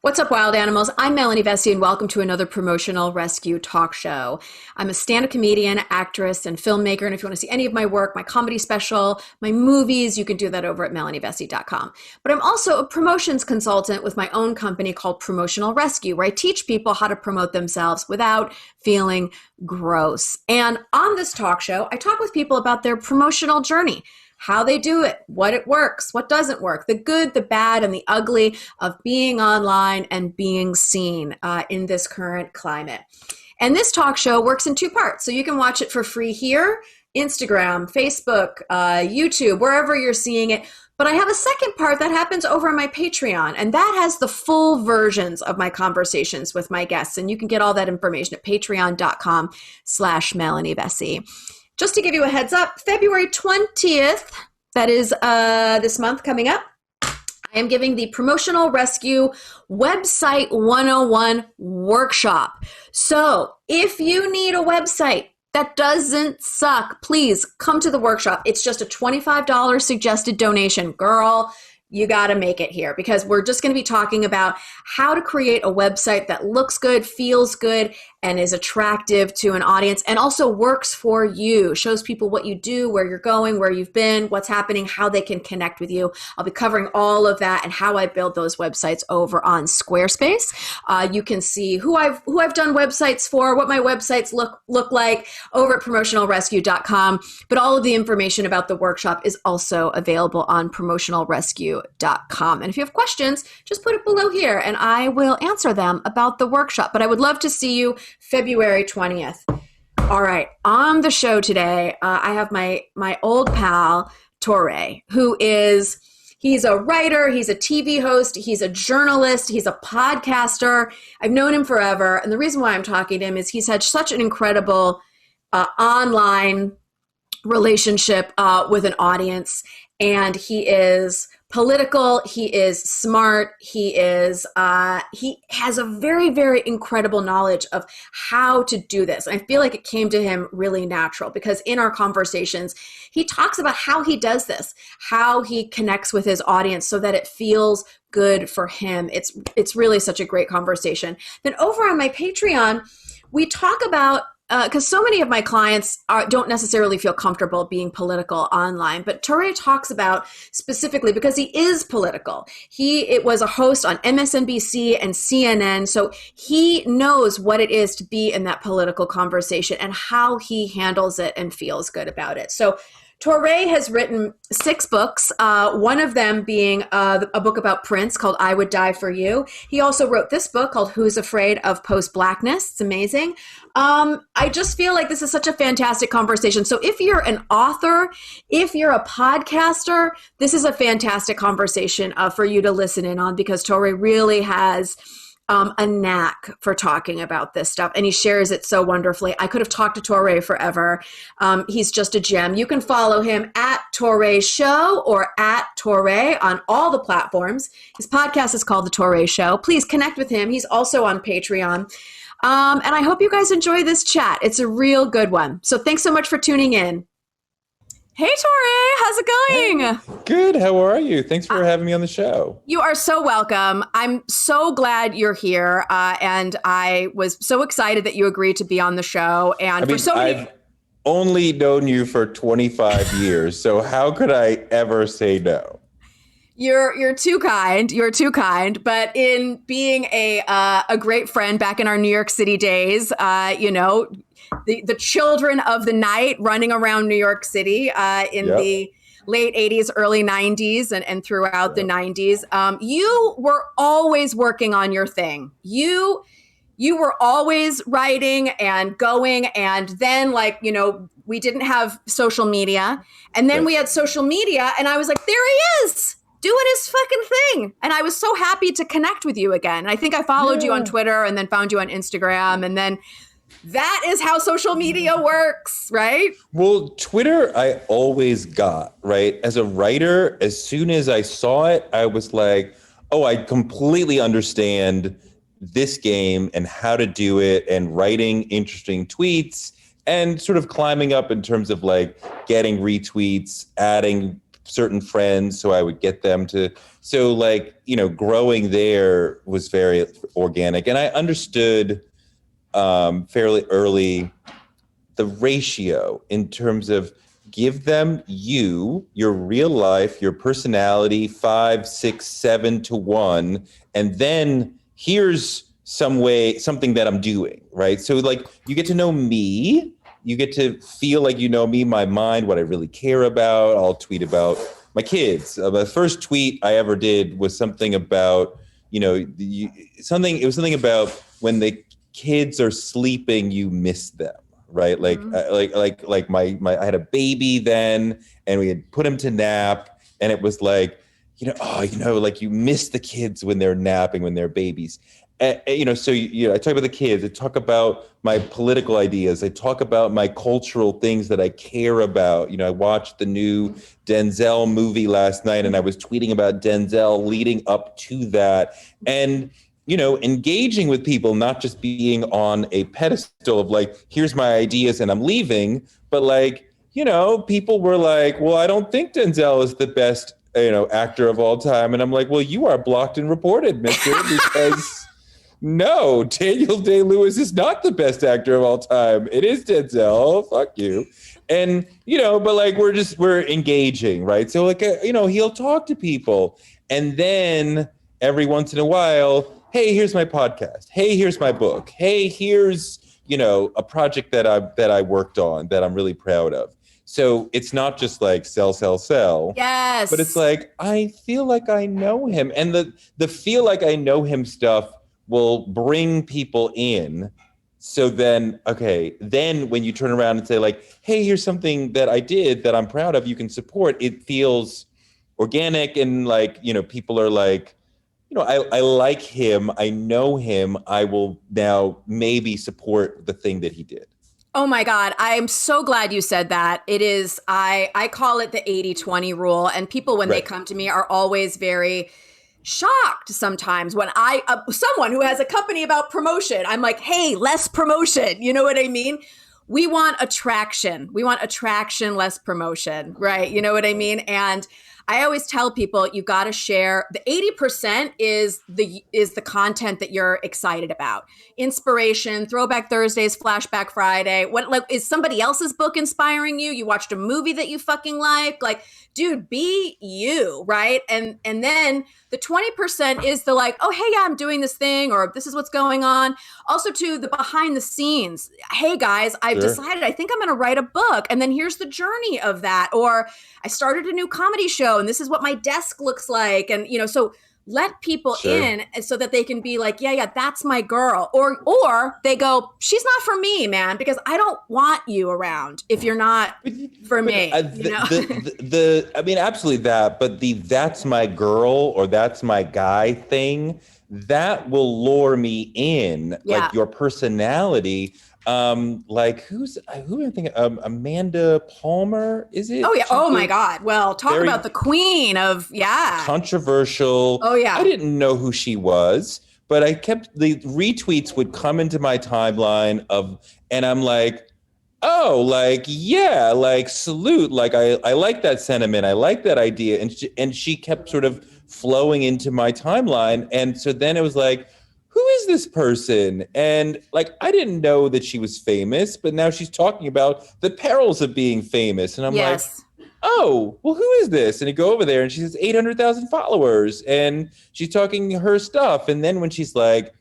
What's up, wild animals? I'm Melanie Vesey, and welcome to another Promotional Rescue talk show. I'm a stand-up comedian, actress, and filmmaker, and if you want to see any of my work, my comedy special, my movies, you can do that over at melanievesey.com. But I'm also a promotions consultant with my own company called Promotional Rescue, where I teach people how to promote themselves without feeling gross. And on this talk show, I talk with people about their promotional journey, how they do it, what it works, what doesn't work, the good, the bad, and the ugly of being online and being seen in this current climate. And this talk show works in two parts. So you can watch it for free here, Instagram, Facebook, YouTube, wherever you're seeing it. But I have a second part that happens over on my Patreon, and that has the full versions of my conversations with my guests. And you can get all that information at patreon.com/Melanie Vesey. Just to give you a heads up, February 20th, that is this month coming up, I am giving the Promotional Rescue Website 101 workshop. So if you need a website that doesn't suck, please come to the workshop. It's just a $25 suggested donation. Girl, you got to make it here because we're just going to be talking about how to create a website that looks good, feels good, and is attractive to an audience and also works for you, shows people what you do, where you're going, where you've been, what's happening, how they can connect with you. I'll be covering all of that and how I build those websites over on Squarespace. You can see who I've done websites for, what my websites look like over at promotionalrescue.com. But all of the information about the workshop is also available on promotionalrescue.com. And if you have questions, just put it below here and I will answer them about the workshop. But I would love to see you February 20th. All right, on the show today, I have my old pal, Touré, he's a writer, he's a TV host, he's a journalist, he's a podcaster. I've known him forever. And the reason why I'm talking to him is he's had such an incredible online relationship with an audience. And he is political, he is smart, he has a very, very incredible knowledge of how to do this. I feel like it came to him really natural because in our conversations, he talks about how he does this, how he connects with his audience so that it feels good for him. It's really such a great conversation. Then over on my Patreon, we talk about because so many of my clients don't necessarily feel comfortable being political online, but Touré talks about specifically because he is political. It was a host on MSNBC and CNN, so he knows what it is to be in that political conversation and how he handles it and feels good about it. So Touré has written 6 books, one of them being a book about Prince called I Would Die For You. He also wrote this book called Who's Afraid of Post-Blackness? It's amazing. I just feel like this is such a fantastic conversation. So if you're an author, if you're a podcaster, this is a fantastic conversation for you to listen in on because Touré really has a knack for talking about this stuff, and he shares it so wonderfully. I could have talked to Touré forever. He's just a gem. You can follow him at Touré Show or at Touré on all the platforms. His podcast is called The Touré Show. Please connect with him. He's also on Patreon. And I hope you guys enjoy this chat. It's a real good one. So thanks so much for tuning in. Hey, Touré, how's it going? Hey, good. How are you? Thanks for having me on the show. You are so welcome. I'm so glad you're here. And I was so excited that you agreed to be on the show. And I've only known you for 25 years. So how could I ever say no? You're too kind. You're too kind. But in being a great friend back in our New York City days, the children of the night running around New York City in the late 80s, early 90s, and throughout the 90s. You were always working on your thing. You were always writing and going. And then we didn't have social media. And then we had social media. And I was like, there he is, doing his fucking thing. And I was so happy to connect with you again. I think I followed you on Twitter and then found you on Instagram. And then that is how social media works, right? Well, Twitter, I always got, right? As a writer, as soon as I saw it, I was like, oh, I completely understand this game and how to do it and writing interesting tweets and sort of climbing up in terms of like getting retweets, adding certain friends, so I would get them to. So like, growing there was very organic, and I understood fairly early the ratio in terms of give them your real life, your personality, 5, 6, 7 to 1, and then here's something that I'm doing, right? So like you get to know me, you get to feel like you know me, my mind, what I really care about. I'll tweet about my kids. The first tweet I ever did was something about, it was something about when the kids are sleeping, you miss them, right? Like, like my I had a baby then, and we had put him to nap, and it was like, like you miss the kids when they're napping, when they're babies. So I talk about the kids. I talk about my political ideas. I talk about my cultural things that I care about. I watched the new Denzel movie last night, and I was tweeting about Denzel leading up to that. And engaging with people, not just being on a pedestal of like, here's my ideas and I'm leaving, but like, people were like, well, I don't think Denzel is the best, actor of all time. And I'm like, well, you are blocked and reported, mister, because no, Daniel Day-Lewis is not the best actor of all time. It is Denzel. Fuck you. And, but like, we're engaging, right? So like, he'll talk to people, and then every once in a while, hey, here's my podcast. Hey, here's my book. Hey, here's, a project that I worked on that I'm really proud of. So it's not just like sell, sell, sell. Yes. But it's like, I feel like I know him. And the feel like I know him stuff will bring people in. So then when you turn around and say like, hey, here's something that I did that I'm proud of, you can support, it feels organic, and like, people are like, I like him, I know him, I will now maybe support the thing that he did. Oh my God. I'm so glad you said that. It is, I call it the 80-20 rule. And people, when they come to me, are always very shocked sometimes when someone who has a company about promotion, I'm like, hey, less promotion. You know what I mean? We want attraction. We want attraction, less promotion, right? You know what I mean? And I always tell people, you got to share. The 80% is the content that you're excited about. Inspiration, Throwback Thursdays, Flashback Friday. What, like, is somebody else's book inspiring you? You watched a movie that you fucking like, dude, be you, right? And then the 20% is the like, oh, hey, yeah, I'm doing this thing, or this is what's going on. Also, too, the behind the scenes. Hey, guys, I've decided I think I'm going to write a book, and then here's the journey of that. Or I started a new comedy show, and this is what my desk looks like. And, so let people in so that they can be like, yeah, that's my girl. Or they go, she's not for me, man, because I don't want you around if you're not for me. I mean, absolutely that. But that's my girl or that's my guy thing, that will lure me in, like your personality. Like who am I thinking? Amanda Palmer, is it? Oh yeah. Oh my God. Well, talk about the queen of controversial. Oh yeah. I didn't know who she was, but I kept the retweets would come into my timeline and I'm like, oh, like, yeah, like salute. Like I like that sentiment. I like that idea. And she kept sort of flowing into my timeline. And so then it was like, who is this person? And like, I didn't know that she was famous, but now she's talking about the perils of being famous. And I'm like, oh, well, who is this? And you go over there and she has 800,000 followers and she's talking her stuff. And then when she's like,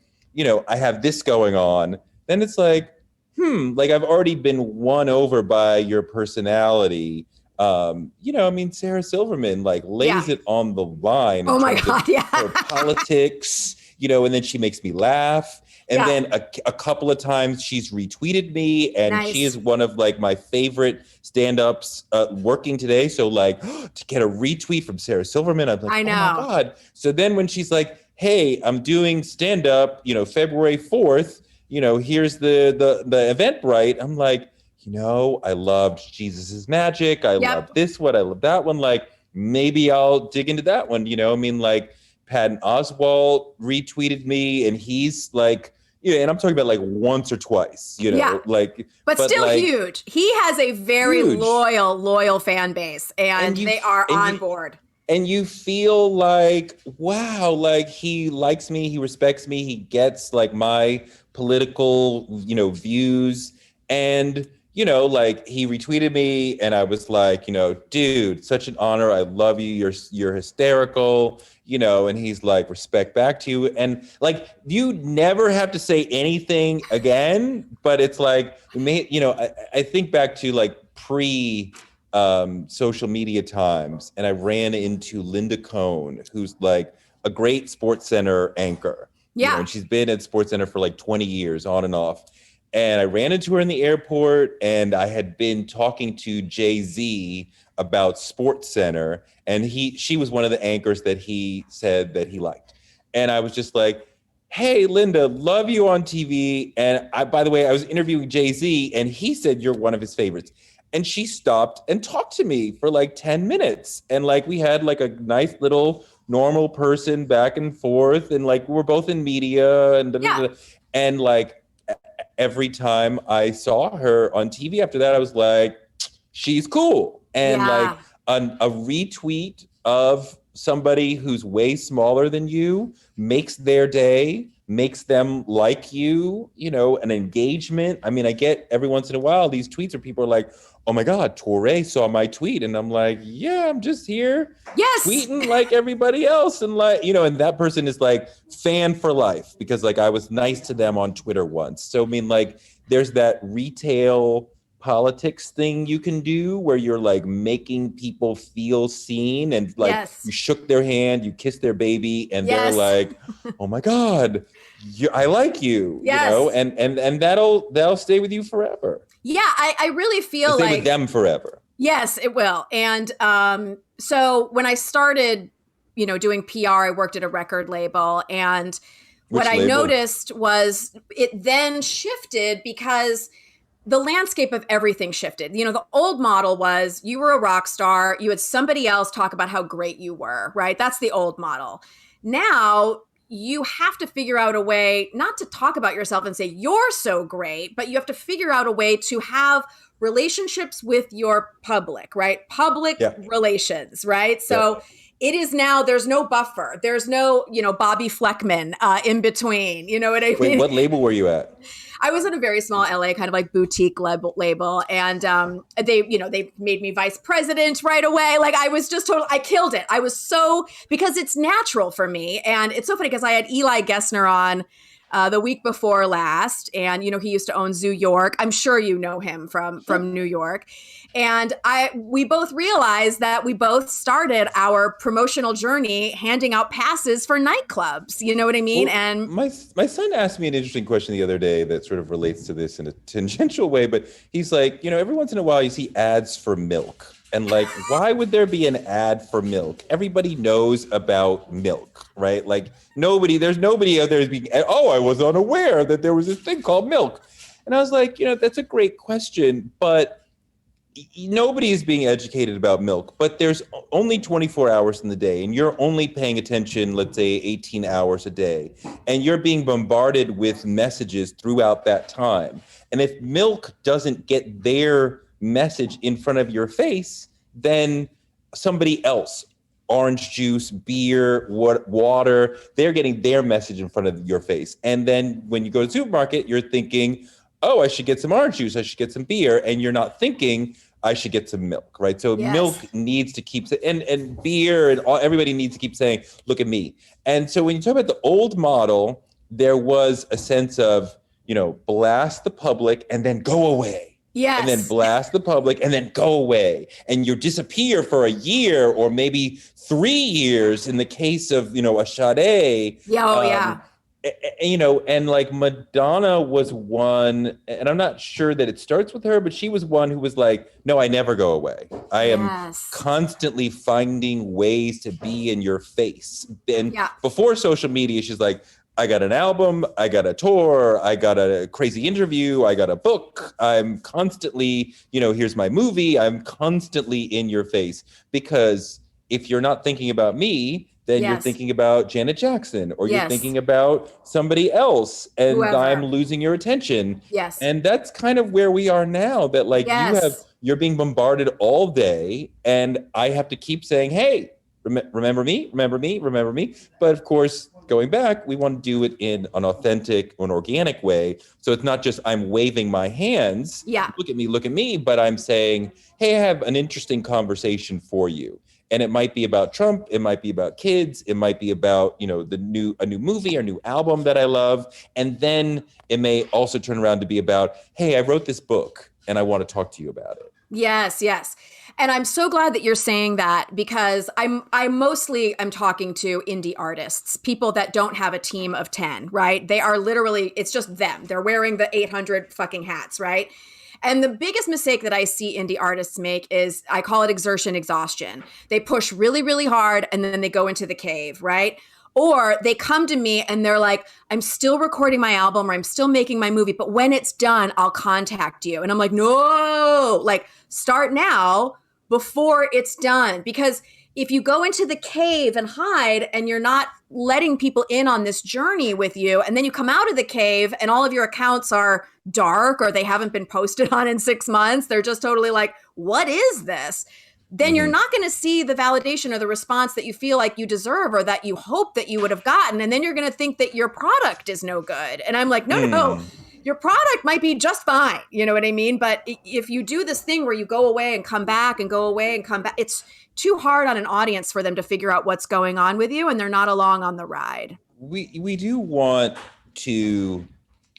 I have this going on, then it's like, like I've already been won over by your personality. I mean, Sarah Silverman like lays it on the line. Oh my God, her politics. And then she makes me laugh. And then a couple of times she's retweeted me, and she is one of like my favorite stand-ups working today. So like to get a retweet from Sarah Silverman, I'm like, I know. Oh my God. So then when she's like, hey, I'm doing stand-up, February 4th, here's the Eventbrite. I'm like, I loved Jesus's Magic. I love this one. I love that one. Like maybe I'll dig into that one. I mean, like, Patton Oswalt retweeted me, and he's like, Yeah, and I'm talking about like once or twice, Yeah. like, But still like huge. He has a very huge. loyal fan base, and they are on board. And you feel like, wow, like he likes me, he respects me, he gets like my political, views. And, like he retweeted me and I was like, dude, such an honor. I love you. You're hysterical, and he's like, respect back to you. And like, you never have to say anything again, but it's like, I think back to like social media times, and I ran into Linda Cohn, who's like a great Sports Center anchor. Yeah. And she's been at Sports Center for like 20 years on and off. And I ran into her in the airport, and I had been talking to Jay-Z about Sports Center, and she was one of the anchors that he said that he liked. And I was just like, hey, Linda, love you on TV. And by the way, I was interviewing Jay-Z, and he said you're one of his favorites. And she stopped and talked to me for like 10 minutes. And like, we had like a nice little normal person back and forth. And like, we're both in media and like, every time I saw her on TV after that, I was like, she's cool. And like a retweet of somebody who's way smaller than you makes their day, makes them like you, an engagement. I mean, I get every once in a while these tweets where people are like, oh my God, Touré saw my tweet. And I'm like, yeah, I'm just here tweeting like everybody else. And like, and that person is like fan for life because like I was nice to them on Twitter once. So I mean, like there's that retail politics thing you can do where you're like making people feel seen and like you shook their hand, you kissed their baby, and they're like, oh my God, I like you, and that'll stay with you forever. Yeah, I really feel stay like with them forever. Yes, it will. And so when I started, doing PR, I worked at a record label, and what I noticed was it then shifted because the landscape of everything shifted. The old model was you were a rock star, you had somebody else talk about how great you were, right? That's the old model. Now you have to figure out a way not to talk about yourself and say you're so great, but you have to figure out a way to have relationships with your public, right? Public relations, right? So it is now, there's no buffer. There's no, Bobby Fleckman in between. You know what I mean? Wait, what label were you at? I was at a very small LA kind of like boutique label. And they made me vice president right away. Like I was just I killed it. I was because it's natural for me. And it's so funny because I had Eli Gessner on the week before last. And, he used to own Zoo York. I'm sure you know him from New York. And we both realized that we both started our promotional journey handing out passes for nightclubs. You know what I mean? Well, and my son asked me an interesting question the other day that sort of relates to this in a tangential way. But he's like, every once in a while you see ads for milk. And like, why would there be an ad for milk? Everybody knows about milk, right? Like there's nobody out there being, oh, I was unaware that there was this thing called milk. And I was like, that's a great question, but nobody is being educated about milk, but there's only 24 hours in the day and you're only paying attention, let's say 18 hours a day, and you're being bombarded with messages throughout that time. And if milk doesn't get their message in front of your face, then somebody else, orange juice, beer, water, they're getting their message in front of your face. And then when you go to the supermarket, you're thinking, oh, I should get some orange juice, I should get some beer, and you're not thinking, I should get some milk, right? So milk needs to keep, and beer, and everybody needs to keep saying, look at me. And so when you talk about the old model, there was a sense of, blast the public and then go away. Yes. And then blast the public and then go away. And you disappear for a year or maybe 3 years in the case of, a Sade. And like Madonna was one, and I'm not sure that it starts with her, but she was one who was like, no, I never go away. I am constantly finding ways to be in your face. And before social media, she's like, I got an album, I got a tour, I got a crazy interview, I got a book. I'm constantly, here's my movie. I'm constantly in your face because if you're not thinking about me, then you're Yes. thinking about Janet Jackson, or you're Yes. thinking about somebody else, and Whoever. I'm losing your attention. Yes. And that's kind of where we are now, that like Yes. you're being bombarded all day, and I have to keep saying, hey, remember me, remember me, remember me. But of course, going back, we want to do it in an authentic, an organic way. So it's not just I'm waving my hands, look at me, but I'm saying, hey, I have an interesting conversation for you. And it might be about Trump, it might be about kids, it might be about, you know, a new movie or new album that I love. And then it may also turn around to be about, hey, I wrote this book and I want to talk to you about it. Yes, yes. And I'm so glad that you're saying that, because I'm talking to indie artists, people that don't have a team of 10, right? They are literally, it's just them. They're wearing the 800 fucking hats, right? And the biggest mistake that I see indie artists make is, I call it exertion exhaustion. They push really, really hard and then they go into the cave, right? Or they come to me and they're like, I'm still recording my album, or I'm still making my movie, but when it's done, I'll contact you. And I'm like, no, like, start now before it's done. Because if you go into the cave and hide and you're not letting people in on this journey with you, and then you come out of the cave and all of your accounts are dark, or they haven't been posted on in 6 months, they're just totally like, what is this? Then you're not going to see the validation or the response that you feel like you deserve, or that you hope that you would have gotten. And then you're going to think that your product is no good. And I'm like, no, your product might be just fine. You know what I mean? But if you do this thing where you go away and come back and go away and come back, it's too hard on an audience for them to figure out what's going on with you, and they're not along on the ride. We do want to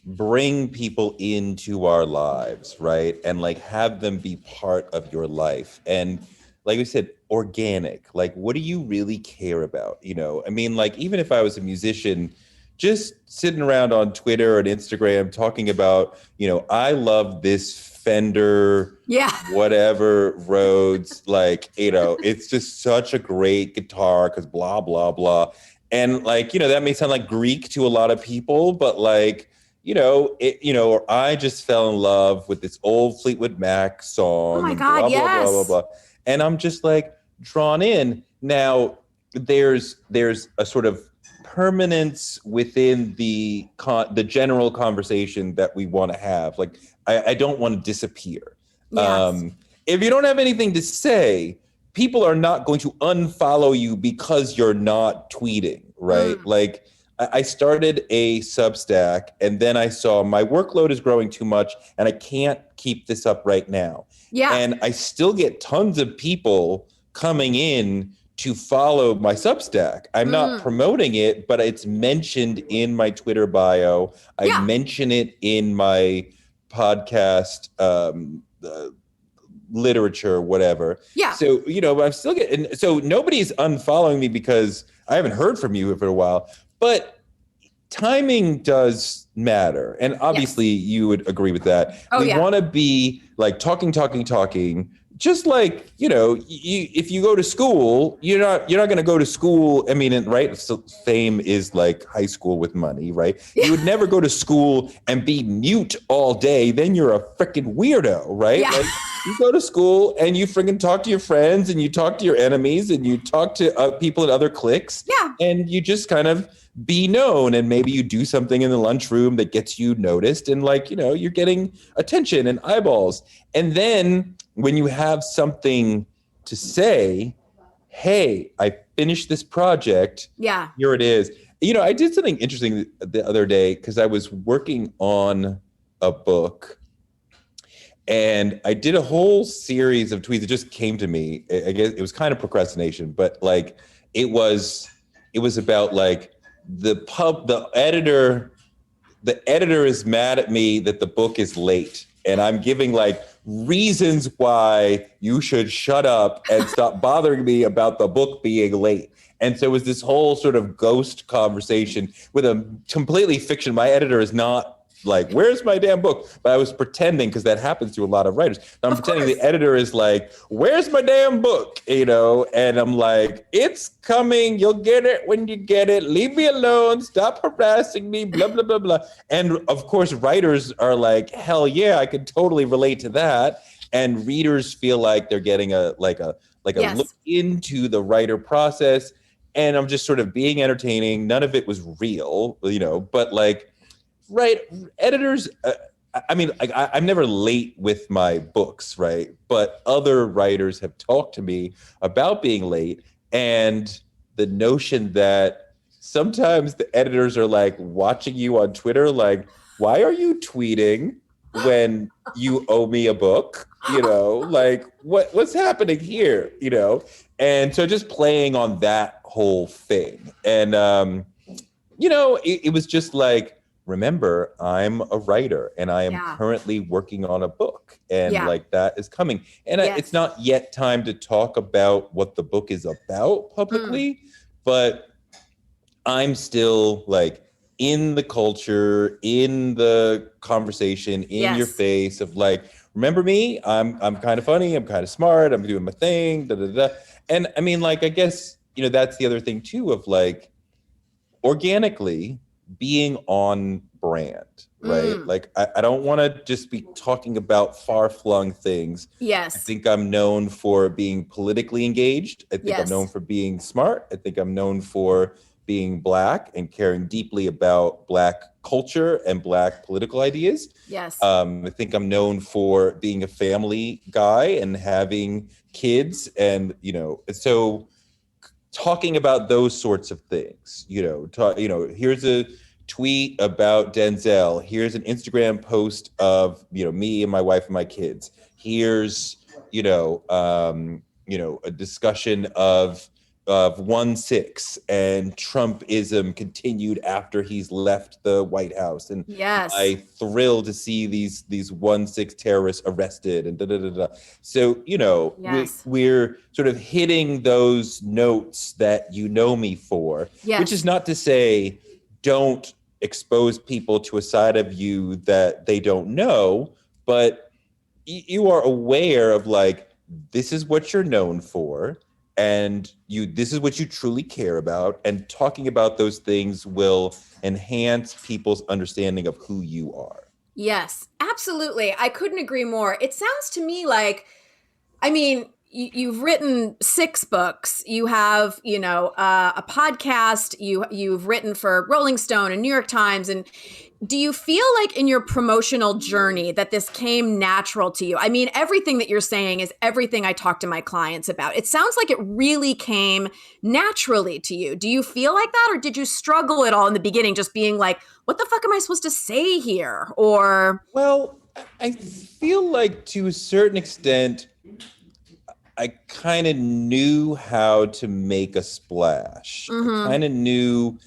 bring people into our lives, right? And like have them be part of your life. And like we said, organic. Like, what do you really care about? You know, I mean, like, even if I was a musician, just sitting around on Twitter and Instagram talking about, you know, I love this Fender, whatever Rhodes, like, you know, it's just such a great guitar because blah, blah, blah. And like, you know, that may sound like Greek to a lot of people, but like, or I just fell in love with this old Fleetwood Mac song. Oh my God, blah, yes. blah, blah, blah, blah. And I'm just like drawn in. Now, there's a sort of permanence within the general conversation that we want to have. Like, I don't want to disappear. Yes. If you don't have anything to say, people are not going to unfollow you because you're not tweeting, right? Like, I started a Substack, and then I saw my workload is growing too much and I can't keep this up right now. Yeah. And I still get tons of people coming in to follow my Substack. I'm not promoting it, but it's mentioned in my Twitter bio. I mention it in my podcast, literature, whatever. Yeah. So, you know, I'm still getting, so nobody's unfollowing me because I haven't heard from you for a while. But timing does matter. And obviously you would agree with that. We want to be like talking. Just like, you know, if you go to school, you're not going to go to school. I mean, right? So fame is like high school with money, right? You would never go to school and be mute all day. Then you're a freaking weirdo, right? Yeah. Like, you go to school and you freaking talk to your friends and you talk to your enemies and you talk to people in other cliques. Yeah. And you just kind of be known, and maybe you do something in the lunchroom that gets you noticed, and like, you know, you're getting attention and eyeballs. And then when you have something to say, hey, I finished this project. Yeah. Here it is. You know, I did something interesting the other day because I was working on a book, and I did a whole series of tweets that just came to me. I guess it was kind of procrastination, but like it was about like the editor is mad at me that the book is late, and I'm giving like reasons why you should shut up and stop bothering me about the book being late. And so it was this whole sort of ghost conversation with a completely fiction. My editor is not like, where's my damn book? But I was pretending, because that happens to a lot of writers. I'm pretending the editor is like, where's my damn book? You know, and I'm like, it's coming. You'll get it when you get it. Leave me alone. Stop harassing me, blah, blah, blah, blah. And of course, writers are like, hell yeah, I could totally relate to that. And readers feel like they're getting a like a look into the writer process. And I'm just sort of being entertaining. None of it was real, but like, right, editors, I mean, I'm never late with my books, right? But other writers have talked to me about being late, and the notion that sometimes the editors are like watching you on Twitter, like, why are you tweeting when you owe me a book? Like what's happening here? And so just playing on that whole thing. And it was just like, remember, I'm a writer and I am currently working on a book, and like that is coming. And it's not yet time to talk about what the book is about publicly, but I'm still like in the culture, in the conversation, in your face of like, remember me? I'm kind of funny. I'm kind of smart. I'm doing my thing. Da, da, da. And I mean, like, I guess, that's the other thing too, of like organically being on brand, right? Like, I don't want to just be talking about far-flung things. Yes. I think I'm known for being politically engaged. I think I'm known for being smart. I think I'm known for being Black and caring deeply about Black culture and Black political ideas. Yes. I think I'm known for being a family guy and having kids, and so talking about those sorts of things. Here's a tweet about Denzel. Here's an Instagram post of me and my wife and my kids. Here's a discussion of 1-6 and Trumpism continued after he's left the White House. And I thrilled to see these 1-6 terrorists arrested and da da da da. So we're sort of hitting those notes that me for, which is not to say don't expose people to a side of you that they don't know, but you are aware of like, this is what you're known for, and this is what you truly care about, and talking about those things will enhance people's understanding of who you are. Yes, absolutely. I couldn't agree more. It sounds to me like, I mean, you've written 6 books. You have, a podcast. You've written for Rolling Stone and New York Times. And do you feel like in your promotional journey that this came natural to you? I mean, everything that you're saying is everything I talk to my clients about. It sounds like it really came naturally to you. Do you feel like that? Or did you struggle at all in the beginning, just being like, what the fuck am I supposed to say here? Or... Well, I feel like to a certain extent, I kind of knew how to make a splash. I kind of knew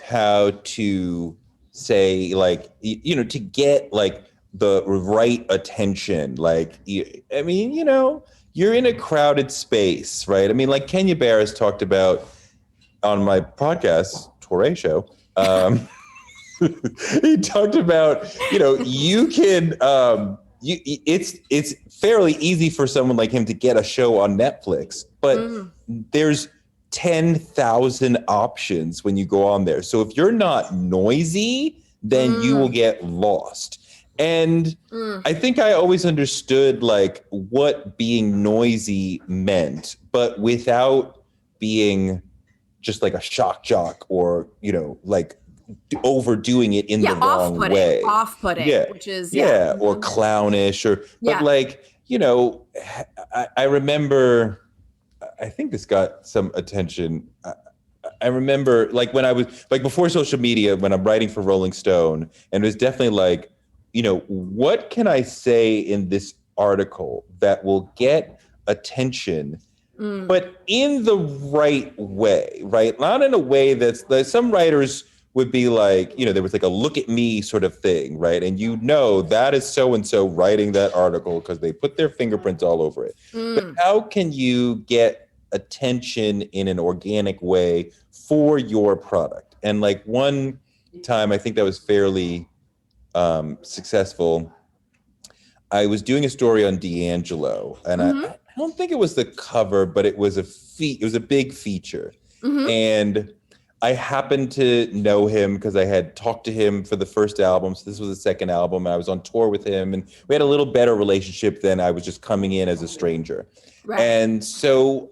how to say, like, to get like the right attention. Like, I mean, you're in a crowded space, right? I mean, like Kenya Barris talked about on my podcast, Touré show. He talked about, you can, it's fairly easy for someone like him to get a show on Netflix, but there's 10,000 options when you go on there. So if you're not noisy, then you will get lost. And I think I always understood like what being noisy meant, but without being just like a shock jock or, like overdoing it in the wrong way. Off-putting, which is... or clownish but like, I remember, I think this got some attention. I remember like when I was like before social media, when I'm writing for Rolling Stone, and it was definitely like, what can I say in this article that will get attention, but in the right way, right? Not in a way that's like some writers would be like, there was like a look at me sort of thing, right? And that is so-and-so writing that article because they put their fingerprints all over it. But how can you get attention in an organic way for your product? And like one time, I think that was fairly successful. I was doing a story on D'Angelo, and I don't think it was the cover, but it was it was a big feature. And I happened to know him because I had talked to him for the first album. So this was the second album. And I was on tour with him, and we had a little better relationship than I was just coming in as a stranger. Right. And so,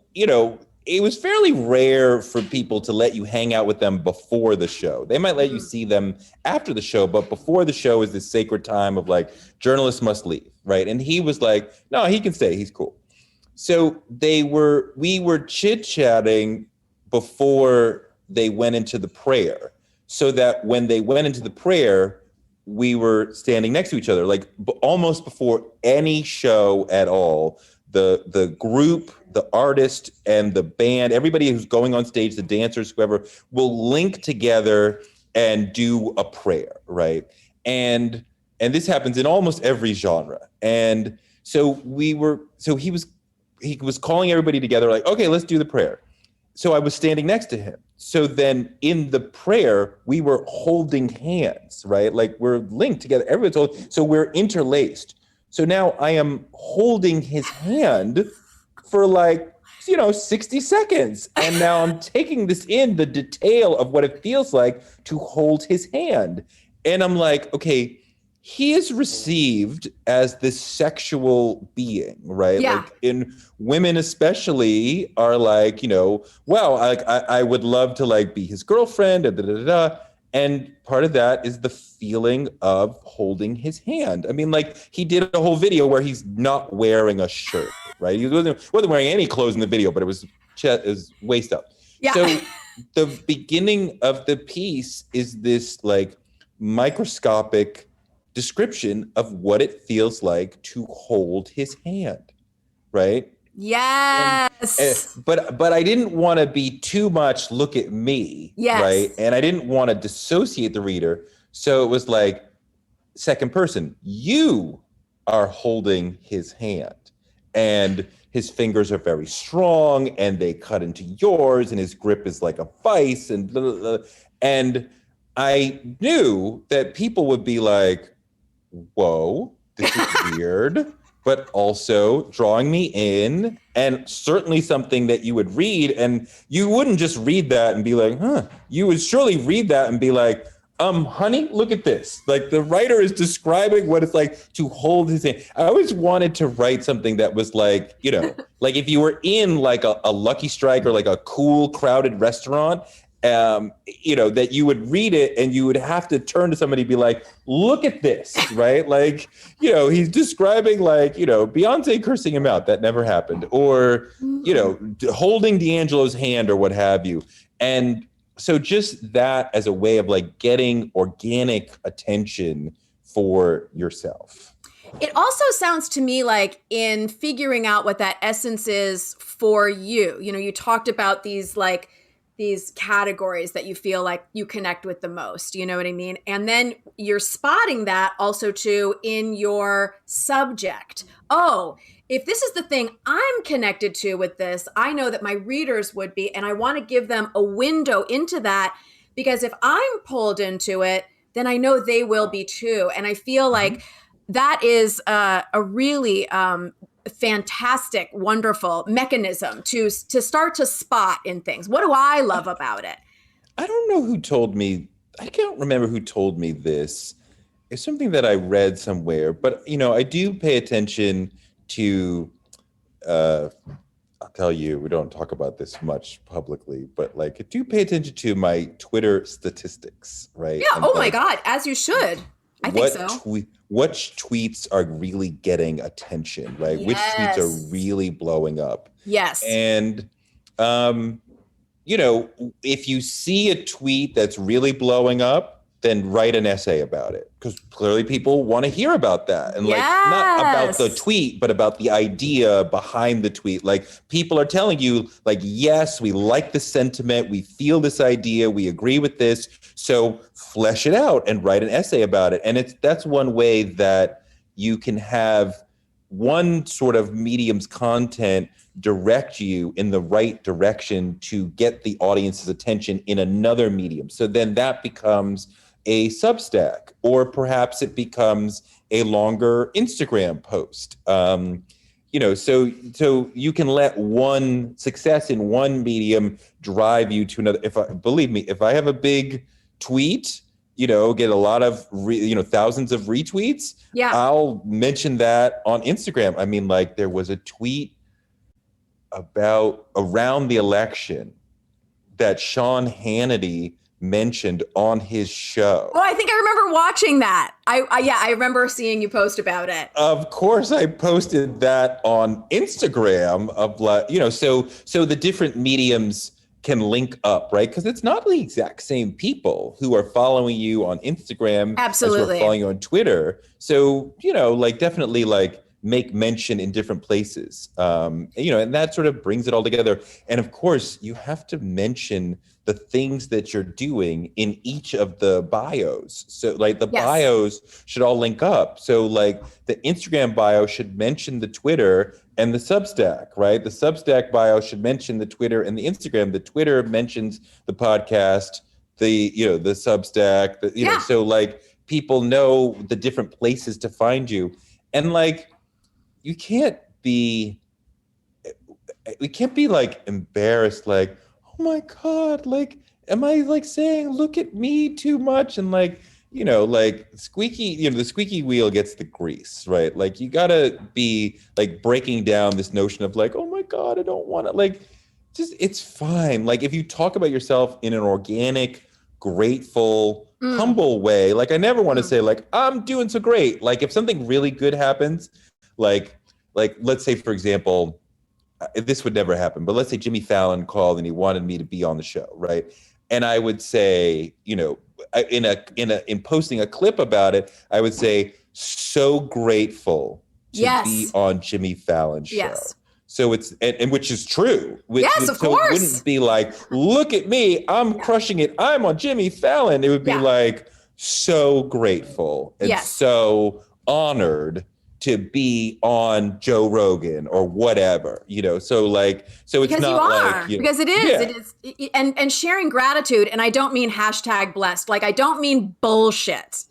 it was fairly rare for people to let you hang out with them before the show. They might let you see them after the show, but before the show is this sacred time of like, journalists must leave, right? And he was like, no, he can stay, he's cool. So we were chit-chatting before they went into the prayer, so that when they went into the prayer, we were standing next to each other, like almost before any show at all. The group, the artist, and the band, everybody who's going on stage, the dancers, whoever, will link together and do a prayer, right? And this happens in almost every genre. And so he was calling everybody together, like, okay, let's do the prayer. So I was standing next to him. So then in the prayer, we were holding hands, right? Like we're linked together. Everyone's holding, so we're interlaced. So now I am holding his hand for 60 seconds. And now I'm taking this in, the detail of what it feels like to hold his hand. And I'm like, okay, he is received as this sexual being, right? Yeah. Like in women especially are like, wow, I would love to like be his girlfriend, and part of that is the feeling of holding his hand. I mean, like he did a whole video where he's not wearing a shirt, right? He wasn't wearing any clothes in the video, but it was waist up. Yeah. So the beginning of the piece is this like microscopic description of what it feels like to hold his hand, right? Yes. But I didn't want to be too much look at me, yes. right? And I didn't want to dissociate the reader. So it was like second person, you are holding his hand and his fingers are very strong and they cut into yours and his grip is like a vice and blah, blah, blah. And I knew that people would be like, whoa, this is weird, but also drawing me in, and certainly something that you would read, and you wouldn't just read that and be like, huh. You would surely read that and be like, honey, look at this. Like the writer is describing what it's like to hold his hand. I always wanted to write something that was like, like if you were in like a Lucky Strike or like a cool crowded restaurant, that you would read it and you would have to turn to somebody and be like, look at this, right? Like, he's describing like, Beyonce cursing him out. That never happened. Or, holding D'Angelo's hand or what have you. And so just that as a way of like getting organic attention for yourself. It also sounds to me like in figuring out what that essence is for you, you talked about these categories that you feel like you connect with the most, you know what I mean? And then you're spotting that also too in your subject. Oh, if this is the thing I'm connected to with this, I know that my readers would be, and I want to give them a window into that, because if I'm pulled into it, then I know they will be too. And I feel like that is a really fantastic, wonderful mechanism to start to spot in things. What do I love about it? I don't know who told me. I can't remember who told me this. It's something that I read somewhere, but I do pay attention to. I'll tell you, we don't talk about this much publicly, but like I do pay attention to my Twitter statistics, right? Yeah. And my God, as you should. I think so. Which tweets are really getting attention, right? Yes. Which tweets are really blowing up? Yes. And, if you see a tweet that's really blowing up, then write an essay about it, because clearly people want to hear about that. And like not about the tweet, but about the idea behind the tweet. Like people are telling you like, yes, we like the sentiment. We feel this idea. We agree with this. So flesh it out and write an essay about it. And that's one way that you can have one sort of medium's content direct you in the right direction to get the audience's attention in another medium. So then that becomes a Substack, or perhaps it becomes a longer Instagram post. So you can let one success in one medium drive you to another. Believe me, if I have a big tweet, get a lot of, thousands of retweets, yeah, I'll mention that on Instagram. I mean, like there was a tweet about around the election that Sean Hannity mentioned on his show. Oh, I think I remember watching that. I remember seeing you post about it. Of course, I posted that on Instagram of like, so the different mediums can link up, right? Because it's not the exact same people who are following you on Instagram Absolutely. as who are following you on Twitter. So, like definitely like make mention in different places. And that sort of brings it all together. And of course, you have to mention the things that you're doing in each of the bios. So like the bios should all link up. So like the Instagram bio should mention the Twitter and the Substack, right? The Substack bio should mention the Twitter and the Instagram. The Twitter mentions the podcast, the Substack, so like people know the different places to find you. And like, we can't be like embarrassed, like, oh my God, like, am I like saying, look at me too much? And like, like squeaky, the squeaky wheel gets the grease, right? Like you gotta be like breaking down this notion of like, oh my God, I don't want to like, just, it's fine. Like if you talk about yourself in an organic, grateful, humble way, like I never want to say like, I'm doing so great. Like if something really good happens, like let's say, for example, this would never happen, but let's say Jimmy Fallon called and he wanted me to be on the show, right? And I would say, in posting a clip about it, I would say, so grateful to be on Jimmy Fallon's show. Yes. So it's, and which is true. Yes, of course. It wouldn't be like, look at me, I'm crushing it, I'm on Jimmy Fallon. It would be like, so grateful and so honored to be on Joe Rogan or whatever, so like, so it's because not you are, like, because it is, and sharing gratitude. And I don't mean #blessed. Like, I don't mean bullshit.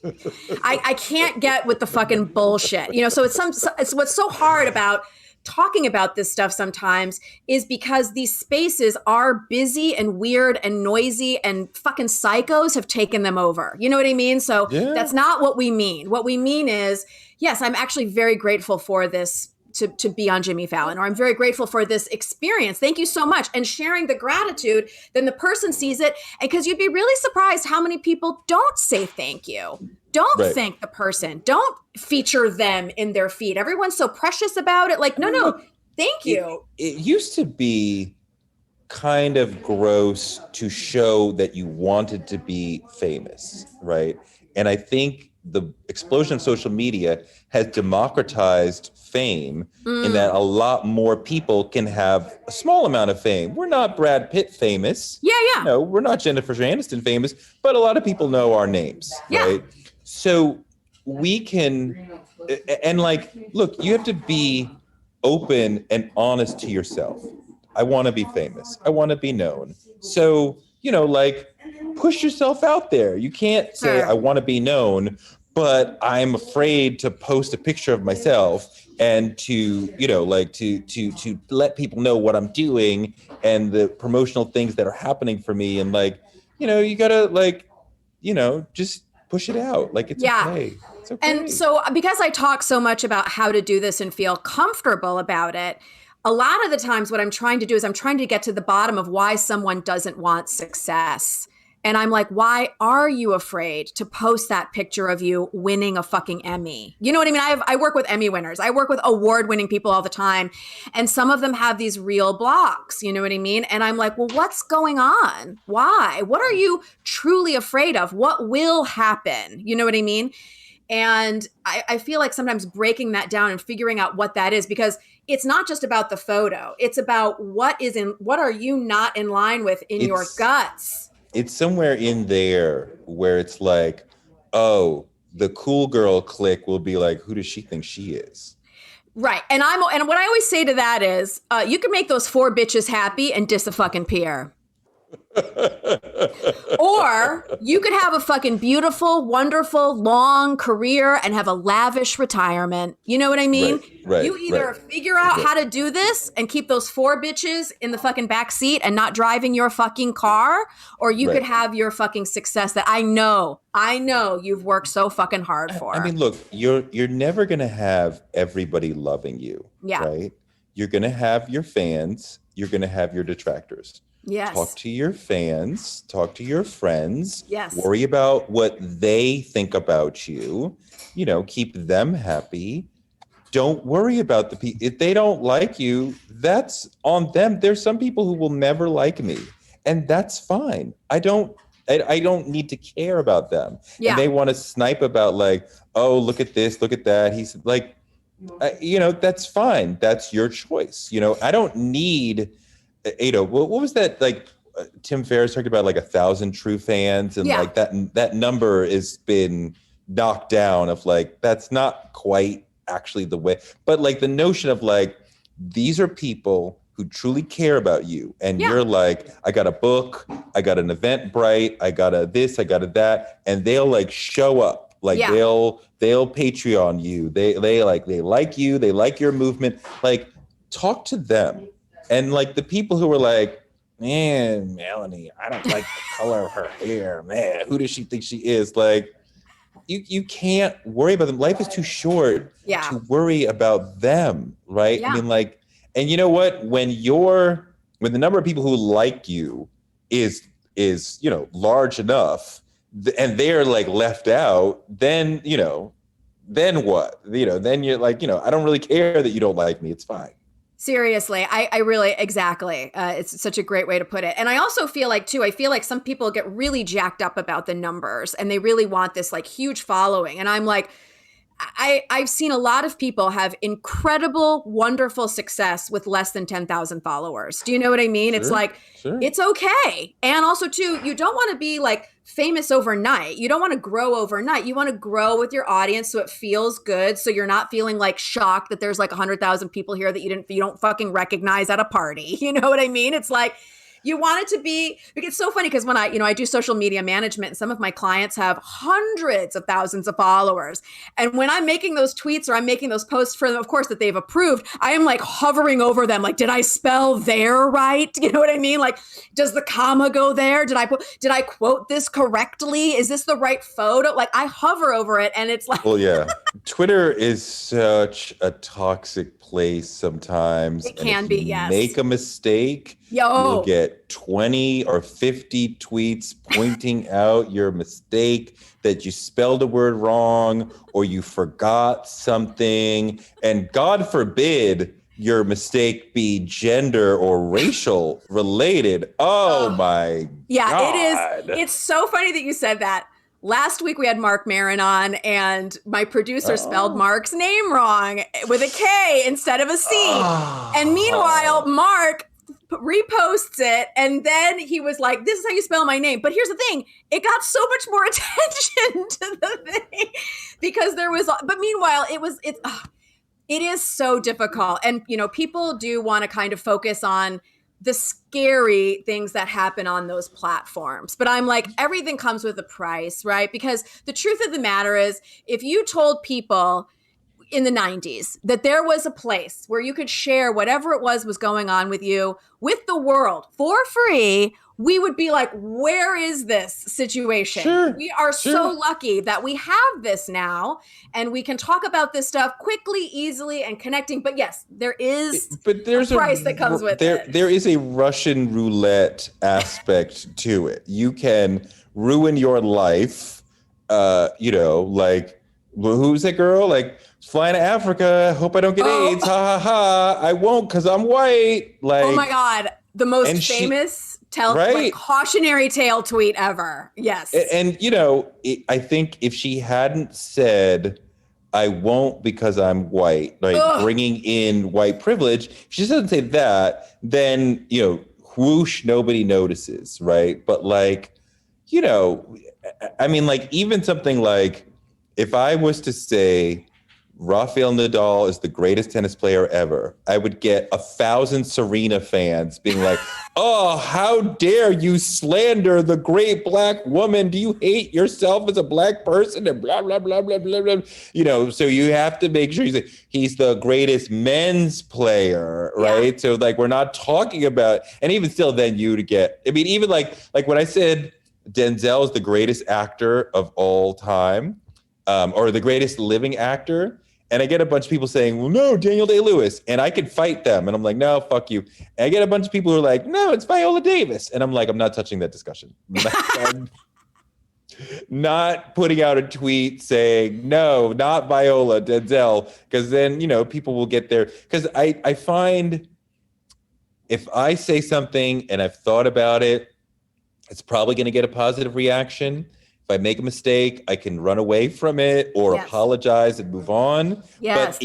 I can't get with the fucking bullshit, so it's what's so hard about talking about this stuff sometimes is because these spaces are busy and weird and noisy and fucking psychos have taken them over. You know what I mean? So that's not what we mean. What we mean is, yes, I'm actually very grateful for this to be on Jimmy Fallon, or I'm very grateful for this experience. Thank you so much. And sharing the gratitude, then the person sees it. And because you'd be really surprised how many people don't say thank you. Don't thank the person. Don't feature them in their feed. Everyone's so precious about it. Like, no, thank you. It used to be kind of gross to show that you wanted to be famous, right? And I think the explosion of social media has democratized fame in that a lot more people can have a small amount of fame. We're not Brad Pitt famous. Yeah. No, we're not Jennifer Aniston famous, but a lot of people know our names, right? So we can, and like, look, you have to be open and honest to yourself. I want to be famous. I want to be known. So, like, push yourself out there. You can't say, I want to be known, but I'm afraid to post a picture of myself and to, to let people know what I'm doing and the promotional things that are happening for me. And like, you gotta like, just push it out. Like, it's okay. It's okay. And so because I talk so much about how to do this and feel comfortable about it, a lot of the times what I'm trying to do is I'm trying to get to the bottom of why someone doesn't want success. And I'm like, why are you afraid to post that picture of you winning a fucking Emmy? You know what I mean? I work with Emmy winners. I work with award-winning people all the time. And some of them have these real blocks. You know what I mean? And I'm like, well, what's going on? Why? What are you truly afraid of? What will happen? You know what I mean? And I feel like sometimes breaking that down and figuring out what that is, because it's not just about the photo. It's about what are you not in line with in your guts? It's somewhere in there where it's like, oh, the cool girl clique will be like, who does she think she is? Right. And what I always say to that is, you can make those 4 bitches happy and diss a fucking peer. Or you could have a fucking beautiful, wonderful, long career and have a lavish retirement. You know what I mean? Right, you either figure out how to do this and keep those 4 bitches in the fucking back seat and not driving your fucking car, or you could have your fucking success that I know you've worked so fucking hard for. I mean, look, you're never going to have everybody loving you, right? you're going to have your fans, you're going to have your detractors. Yes. Talk to your fans, talk to your friends. Yes. Worry about what they think about you. Keep them happy. Don't worry about the people. If they don't like you, that's on them. There's some people who will never like me, and that's fine. I don't need to care about them. Yeah. And they want to snipe about like, oh, look at this, look at that. He's like, that's fine. That's your choice. I don't need, what was that? Like Tim Ferriss talked about like 1,000 true fans, and like that number has been knocked down of like, that's not quite actually the way, but like the notion of like, these are people who truly care about you. And you're like, I got a book, I got an Eventbrite, I got a this, I got a that. And they'll like show up, like they'll Patreon you. They like you, they like your movement. Like talk to them. And like the people who are like, man, Melanie, I don't like the color of her hair, man. Who does she think she is? Like, you can't worry about them. Life is too short to worry about them, right? Yeah. I mean, like, and you know what? When the number of people who like you is large enough, and they're like left out, then then what? Then you're like, I don't really care that you don't like me. It's fine. Seriously, I really, exactly. It's such a great way to put it. And I also feel like, too, some people get really jacked up about the numbers and they really want this like huge following. And I'm like, I've seen a lot of people have incredible, wonderful success with less than 10,000 followers. Do you know what I mean? Sure, it's like, It's okay. And also, too, you don't want to be like famous overnight. You don't want to grow overnight. You want to grow with your audience so it feels good. So you're not feeling like shocked that there's like 100,000 people here that you don't fucking recognize at a party. You know what I mean? It's like, you want it to be, it's so funny because when I do social media management, and some of my clients have hundreds of thousands of followers. And when I'm making those tweets or I'm making those posts for them, of course, that they've approved, I am like hovering over them. Like, did I spell there right? You know what I mean? Like, does the comma go there? Did I quote this correctly? Is this the right photo? Like, I hover over it and it's like, well, yeah, Twitter is such a toxic place sometimes. It can be, yes. Make a mistake, you'll get 20 or 50 tweets pointing out your mistake, that you spelled a word wrong or you forgot something. And God forbid your mistake be gender or racial related. Oh my God. It is. It's so funny that you said that. Last week we had Mark Maron on, and my producer spelled Mark's name wrong with a K instead of a C. And meanwhile, Mark reposts it, and then he was like, this is how you spell my name. But here's the thing, it got so much more attention to the thing because but meanwhile, it is so difficult. And, people do want to kind of focus on the scary things that happen on those platforms. But I'm like, everything comes with a price, right? Because the truth of the matter is, if you told people in the 90s that there was a place where you could share whatever it was going on with you with the world for free, we would be like, where is this situation? Sure, we are so lucky that we have this now and we can talk about this stuff quickly, easily, and connecting. But yes, there's a price that comes with it. There is a Russian roulette aspect to it. You can ruin your life, like, who's that girl? Like, flying to Africa, hope I don't get AIDS, ha ha ha. I won't because I'm white. Like, oh my God, the most famous cautionary tale tweet ever. Yes. And I think if she hadn't said, I won't because I'm white, like bringing in white privilege, if she doesn't say that, then, whoosh, nobody notices, right? But like, I mean, like, even something like, if I was to say Rafael Nadal is the greatest tennis player ever, I would get 1,000 Serena fans being like, oh, how dare you slander the great black woman? Do you hate yourself as a black person? And blah, blah, blah, blah, blah, blah. So you have to make sure he's the greatest men's player, right? Yeah. So like, we're not talking about, and even still then even like when I said Denzel is the greatest actor of all time, or the greatest living actor, And I get a bunch of people saying, well, no, Daniel Day-Lewis. And I could fight them. And I'm like, no, fuck you. And I get a bunch of people who are like, no, it's Viola Davis. And I'm like, I'm not touching that discussion. I'm not putting out a tweet saying, no, not Viola, Denzel. Because then, people will get there. Because I find if I say something and I've thought about it, it's probably going to get a positive reaction. If I make a mistake, I can run away from it or apologize and move on. Yes.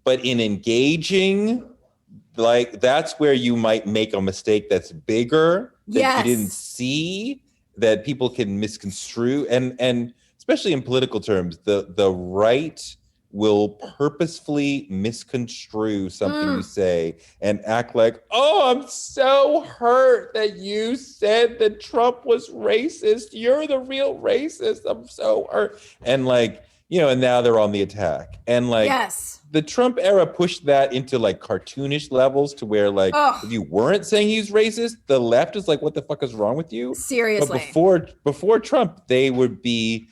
But in engaging, like that's where you might make a mistake that's bigger that you didn't see, that people can misconstrue. And especially in political terms, the right will purposefully misconstrue something you say and act like, oh, I'm so hurt that you said that Trump was racist. You're the real racist. I'm so hurt. And and now they're on the attack. And the Trump era pushed that into cartoonish levels to where if you weren't saying he's racist, the left is like, what the fuck is wrong with you? Seriously. But before Trump, they would be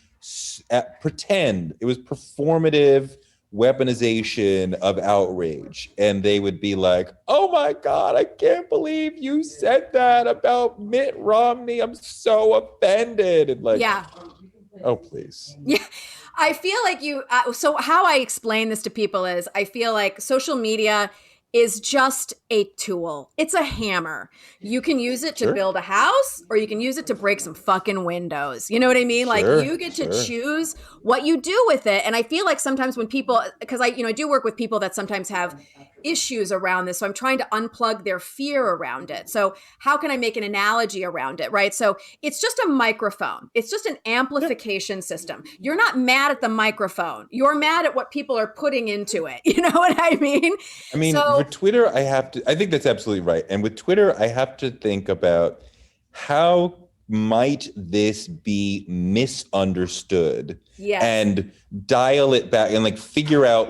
pretend. It was performative weaponization of outrage. And they would be like, oh my God, I can't believe you said that about Mitt Romney. I'm so offended. And oh, please. Yeah. I feel like so how I explain this to people is I feel like social media is just a tool. It's a hammer. You can use it to build a house or you can use it to break some fucking windows. You know what I mean? You get to choose what you do with it. And I feel like sometimes when people, because I do work with people that sometimes have issues around this. So I'm trying to unplug their fear around it. So how can I make an analogy around it, right? So it's just a microphone. It's just an amplification system. You're not mad at the microphone. You're mad at what people are putting into it. You know what I mean? With Twitter, I think that's absolutely right. And with Twitter, I have to think about how might this be misunderstood and dial it back and figure out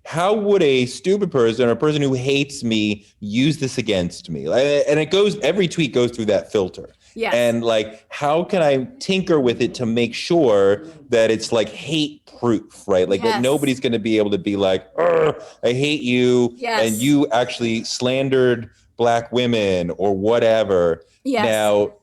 how would a stupid person or a person who hates me use this against me? And every tweet goes through that filter. Yes. And how can I tinker with it to make sure that it's hate proof, right? That nobody's going to be able to be like, I hate you. Yes. And you actually slandered Black women or whatever. Yes. Now,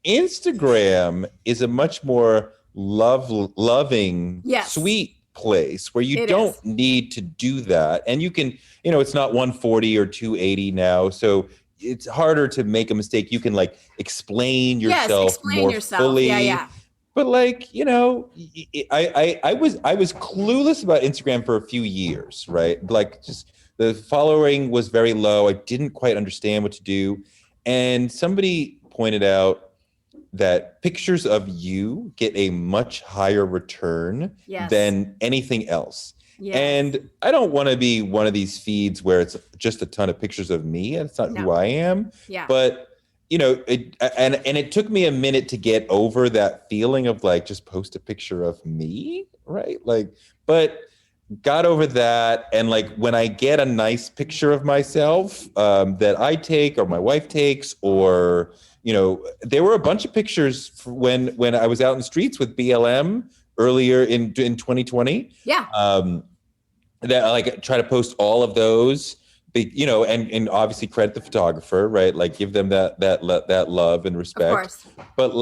Instagram is a much more loving, sweet place where you don't need to do that. And you can, it's not 140 or 280 now. So it's harder to make a mistake. You can explain yourself fully. Yeah. But I was clueless about Instagram for a few years, right? Just the following was very low. I didn't quite understand what to do. And somebody pointed out that pictures of you get a much higher return than anything else. Yes. And I don't want to be one of these feeds where it's just a ton of pictures of me. That's not who I am. Yeah. But it took me a minute to get over that feeling of just post a picture of me, right? But got over that. And when I get a nice picture of myself that I take or my wife takes, or there were a bunch of pictures when I was out in the streets with BLM earlier in 2020. Yeah. That I try to post all of those, and obviously credit the photographer, right? Give them that love and respect. Of course. But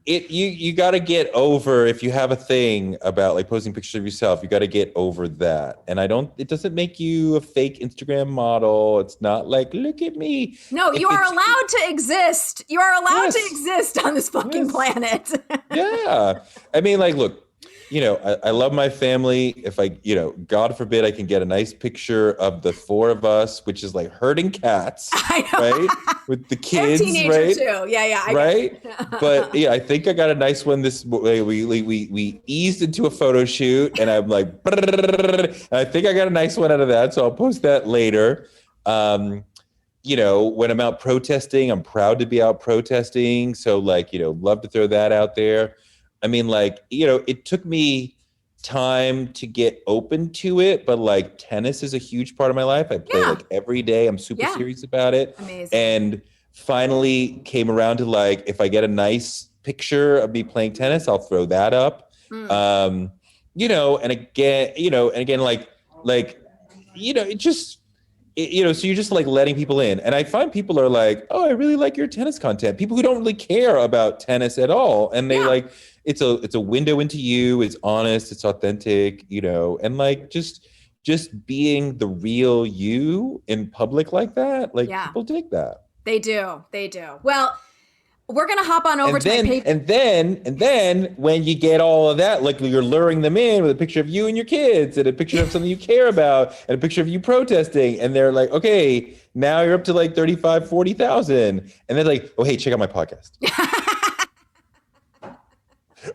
you got to get over, if you have a thing about posting pictures of yourself, you got to get over that. And it doesn't make you a fake Instagram model. It's not look at me. No, you are allowed to exist. You are allowed to exist on this fucking planet. Yeah. Look, I love my family. If I, God forbid, I can get a nice picture of the four of us, which is herding cats, right? With the kids, right? Too. Yeah. Right. But I think I got a nice one. We eased into a photo shoot, and I'm and I think I got a nice one out of that. So I'll post that later. When I'm out protesting, I'm proud to be out protesting. So love to throw that out there. It took me time to get open to it, but tennis is a huge part of my life. I play every day. I'm super serious about it. Amazing. And finally came around to if I get a nice picture of me playing tennis, I'll throw that up. and again, it just, so you're just like letting people in. And I find people are like, oh, I really like your tennis content. People who don't really care about tennis at all. And they like, it's a window into you. It's honest, it's authentic, and like, just being the real you in public like that, like people dig that. They do. Well, we're going to hop on over to my page. And then when you get all of that, like you're luring them in with a picture of you and your kids and a picture of something you care about and a picture of you protesting. And they're like, okay, now you're up to like 35, 40,000. And they're like, oh, hey, check out my podcast.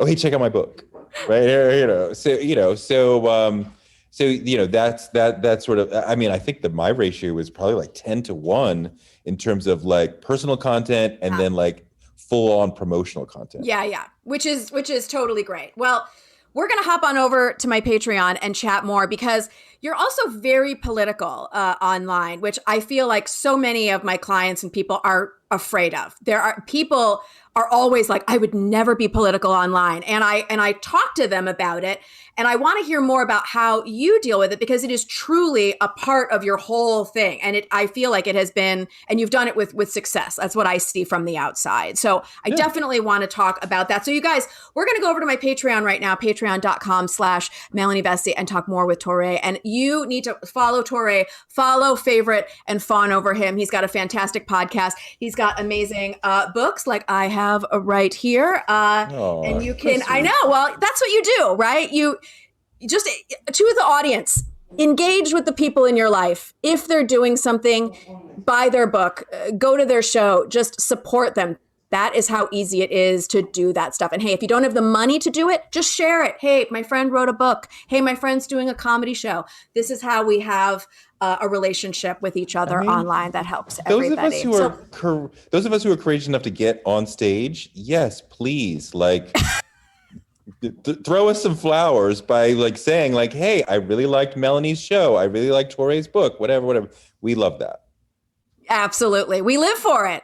Oh, hey, check out my book. Right. So that's sort of, I mean, I think that my ratio was probably like 10-1 in terms of like personal content and then like full on promotional content. Yeah. Which is totally great. Well, we're going to hop on over to my Patreon and chat more because you're also very political online, which I feel like so many of my clients and people are afraid of. People are always like, I would never be political online. And I talk to them about it. And I want to hear more about how you deal with it because it is truly a part of your whole thing. And I feel like it has been, and you've done it with success. That's what I see from the outside. So I definitely want to talk about that. So you guys, we're going to go over to my Patreon right now, patreon.com/Melanie Vesey, and talk more with Touré. And you need to follow Touré, follow, favorite, and fawn over him. He's got a fantastic podcast. He's got amazing books like I have right here. And you can, I know, well, that's what you do, right? You just, to the audience, engage with the people in your life. If they're doing something, buy their book, go to their show, just support them. That is how easy it is to do that stuff. And hey, if you don't have the money to do it, just share it. Hey, my friend wrote a book. Hey, my friend's doing a comedy show. This is how we have a relationship with each other online that helps everybody. Those of us who are courageous enough to get on stage, yes, please, like throw us some flowers by like saying like, hey, I really liked Melanie's show. I really liked Touré's book, whatever. We love that. Absolutely. We live for it.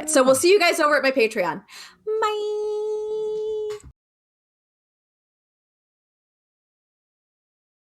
So we'll see you guys over at my Patreon. Bye.